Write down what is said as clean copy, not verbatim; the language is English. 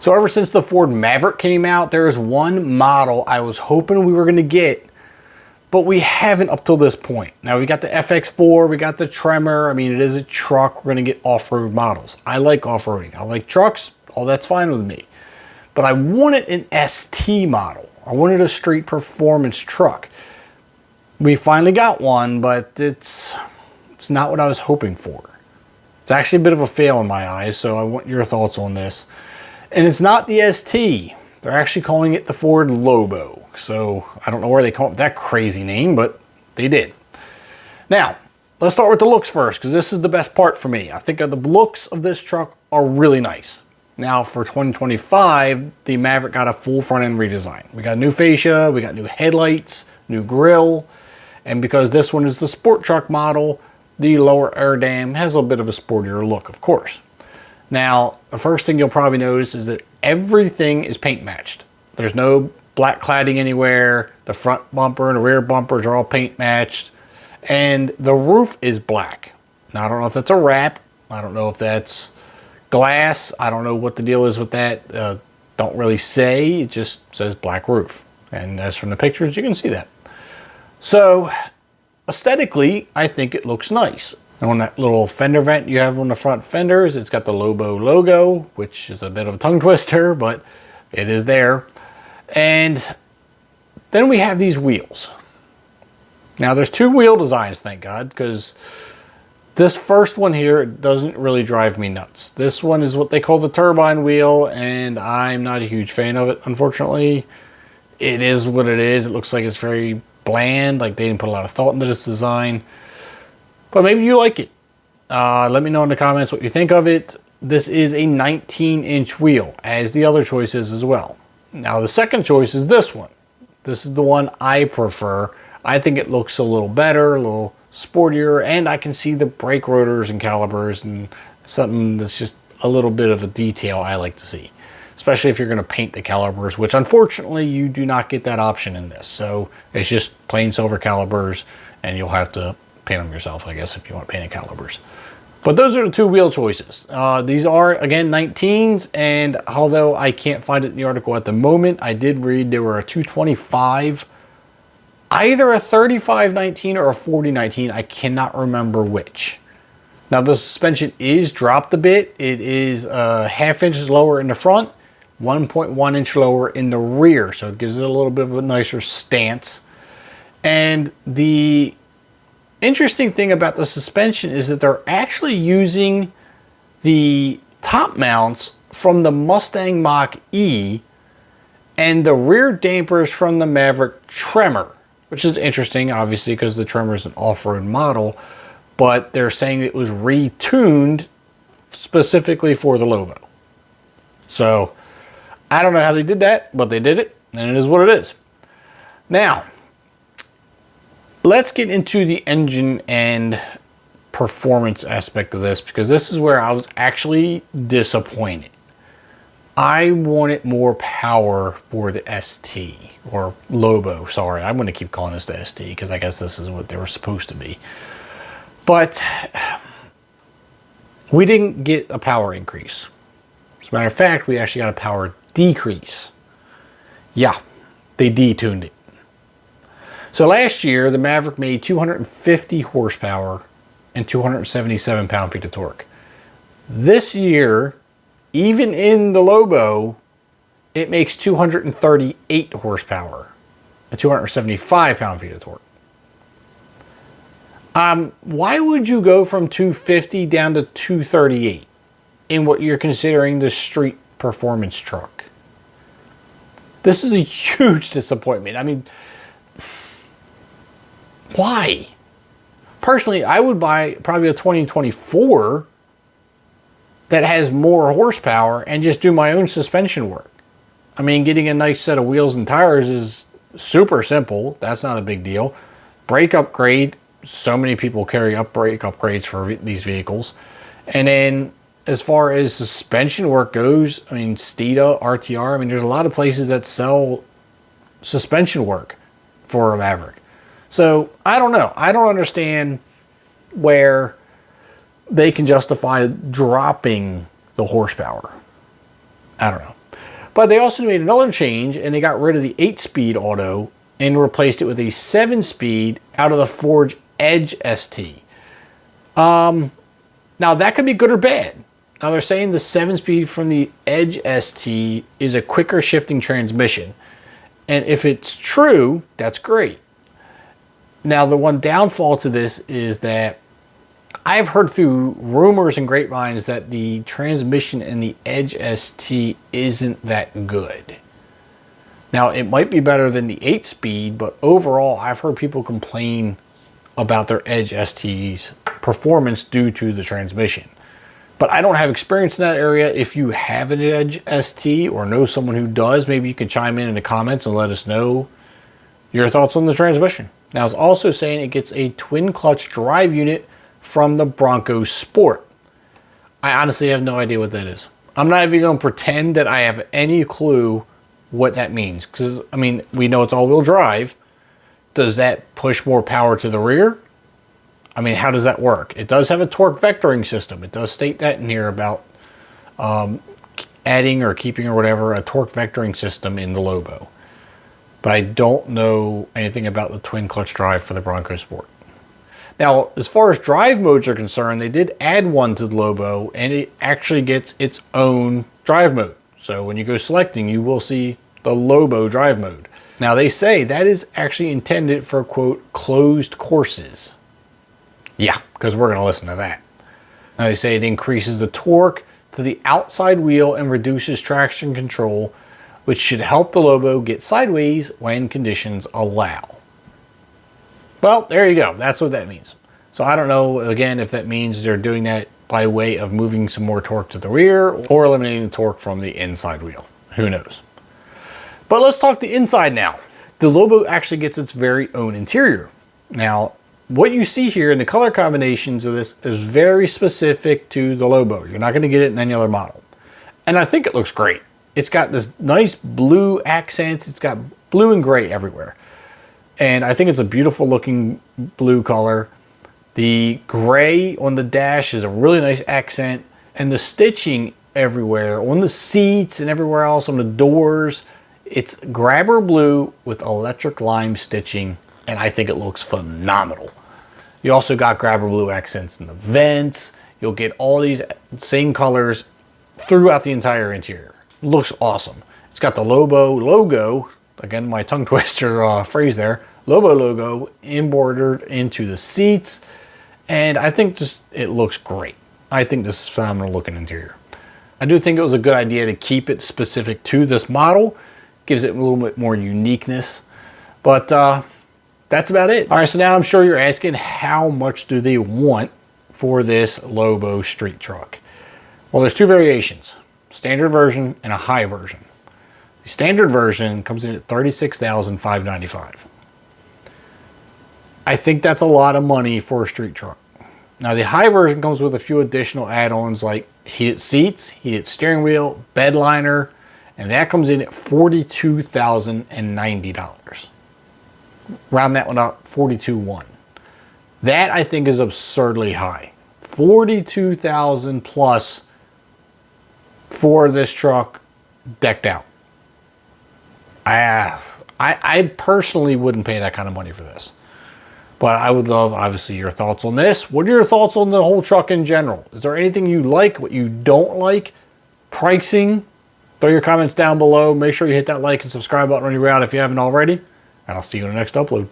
So ever since the Ford Maverick came out, there is one model I was hoping we were going to get, but we haven't up till this point. Now we got the FX4, we got the Tremor. I mean, it is a truck. We're going to get off-road models. I like off-roading. I like trucks. All that's fine with me. But I wanted an ST model. I wanted a street performance truck. We finally got one, but it's not what I was hoping for. It's actually a bit of a fail in my eyes, so I want your thoughts on this. And it's not the ST. They're actually calling it the Ford Lobo. So I don't know where they come up with that crazy name, but they did. Now, let's start with the looks first, because this is the best part for me. I think the looks of this truck are really nice. Now, for 2025, the Maverick got a full front end redesign. We got new fascia, we got new headlights, new grille, and because this one is the sport truck model, the lower air dam has a bit of a sportier look, of course. Now, the first thing you'll probably notice is that everything is paint matched. There's no black cladding anywhere. The front bumper and the rear bumpers are all paint matched. And the roof is black. Now, I don't know if that's a wrap. I don't know if that's glass. I don't know what the deal is with that. Don't really say. It just says black roof. And as from the pictures, you can see that. So, aesthetically, I think it looks nice. And on that little fender vent you have on the front fenders, it's got the Lobo logo, which is a bit of a tongue twister, but it is there. And then we have these wheels. Now there's two wheel designs, thank God, because this first one here doesn't really drive me nuts. This one is what they call the turbine wheel, and I'm not a huge fan of it, unfortunately. It is what it is. It looks like it's very bland, like they didn't put a lot of thought into this design. But maybe you like it. Let me know in the comments what you think of it. This is a 19-inch wheel, as the other choices as well. Now, the second choice is this one. This is the one I prefer. I think it looks a little better, a little sportier, and I can see the brake rotors and calipers and something that's just a little bit of a detail I like to see. Especially if you're going to paint the calipers, which unfortunately you do not get that option in this. So it's just plain silver calipers, and you'll have to paint them yourself, I guess, if you want painted calipers. But those are the two wheel choices. These are, again, 19s, and although I can't find it in the article at the moment, I did read there were a 225, either a 35-19 or a 40-19. I cannot remember which. Now, the suspension is dropped a bit. It is ½ inch lower in the front, 1.1 inch lower in the rear, so it gives it a little bit of a nicer stance. And the interesting thing about the suspension is that they're actually using the top mounts from the Mustang Mach-E and the rear dampers from the Maverick Tremor, which is interesting, obviously, because the Tremor is an off-road model, but they're saying it was retuned specifically for the Lobo. So, I don't know how they did that, but they did it, and it is what it is. Now, let's get into the engine and performance aspect of this, because this is where I was actually disappointed. I wanted more power for the ST, or Lobo, sorry. I'm going to keep calling this the ST, because I guess this is what they were supposed to be. But we didn't get a power increase. As a matter of fact, we actually got a power decrease. Yeah, they detuned it. So last year, the Maverick made 250 horsepower and 277 pound-feet of torque. This year, even in the Lobo, it makes 238 horsepower and 275 pound-feet of torque. Why would you go from 250 down to 238 in what you're considering the street performance truck? This is a huge disappointment. I mean, why? Personally, I would buy probably a 2024 that has more horsepower and just do my own suspension work. I mean, getting a nice set of wheels and tires is super simple. That's not a big deal. Brake upgrade. So many people carry brake upgrades for these vehicles. And then as far as suspension work goes, I mean, Steeda, RTR, I mean, there's a lot of places that sell suspension work for a Maverick. So, I don't know. I don't understand where they can justify dropping the horsepower. I don't know. But they also made another change, and they got rid of the 8-speed auto and replaced it with a 7-speed out of the Forge Edge ST. Now that could be good or bad. Now they're saying the 7-speed from the Edge ST is a quicker shifting transmission. And if it's true, that's great. Now the one downfall to this is that I've heard through rumors and grapevines that the transmission in the Edge ST isn't that good. Now it might be better than the 8-speed, but overall I've heard people complain about their Edge ST's performance due to the transmission. But I don't have experience in that area. If you have an Edge ST or know someone who does, maybe you could chime in the comments and let us know your thoughts on the transmission. Now it's also saying it gets a twin clutch drive unit from the Bronco Sport. I honestly have no idea what that is. I'm not even going to pretend that I have any clue what that means. Because, I mean, we know it's all-wheel drive. Does that push more power to the rear? I mean, how does that work? It does have a torque vectoring system. It does state that in here about adding or keeping or whatever a torque vectoring system in the Lobo. But I don't know anything about the twin clutch drive for the Bronco Sport. Now, as far as drive modes are concerned, they did add one to the Lobo, and it actually gets its own drive mode. So when you go selecting, you will see the Lobo drive mode. Now they say that is actually intended for, quote, closed courses. Yeah, because we're going to listen to that. Now they say it increases the torque to the outside wheel and reduces traction control, which should help the Lobo get sideways when conditions allow. Well, there you go. That's what that means. So I don't know, again, if that means they're doing that by way of moving some more torque to the rear or eliminating the torque from the inside wheel. Who knows? But let's talk the inside now. The Lobo actually gets its very own interior. Now, what you see here in the color combinations of this is very specific to the Lobo. You're not going to get it in any other model. And I think it looks great. It's got this nice blue accent. It's got blue and gray everywhere. And I think it's a beautiful looking blue color. The gray on the dash is a really nice accent. And the stitching everywhere, on the seats and everywhere else, on the doors, it's grabber blue with electric lime stitching. And I think it looks phenomenal. You also got grabber blue accents in the vents. You'll get all these same colors throughout the entire interior. Looks awesome. It's got the Lobo logo, again my tongue twister phrase there, Lobo logo embroidered into the seats, and I think just it looks great. I think this is phenomenal looking interior. I do think it was a good idea to keep it specific to this model. Gives it a little bit more uniqueness, but that's about it. All right, so now I'm sure you're asking, how much do they want for this Lobo street truck? Well, there's two variations. Standard version and a high version. The standard version comes in at $36,595. I think that's a lot of money for a street truck. Now the high version comes with a few additional add-ons like heated seats, heated steering wheel, bed liner, and that comes in at $42,090. Round that one up, $42,100. That I think is absurdly high. $42,000 plus for this truck decked out. I personally wouldn't pay that kind of money for this. But I would love, obviously, your thoughts on this. What are your thoughts on the whole truck in general? Is there anything you like, what you don't like? Pricing? Throw your comments down below. Make sure you hit that like and subscribe button on your way out if you haven't already. And I'll see you in the next upload.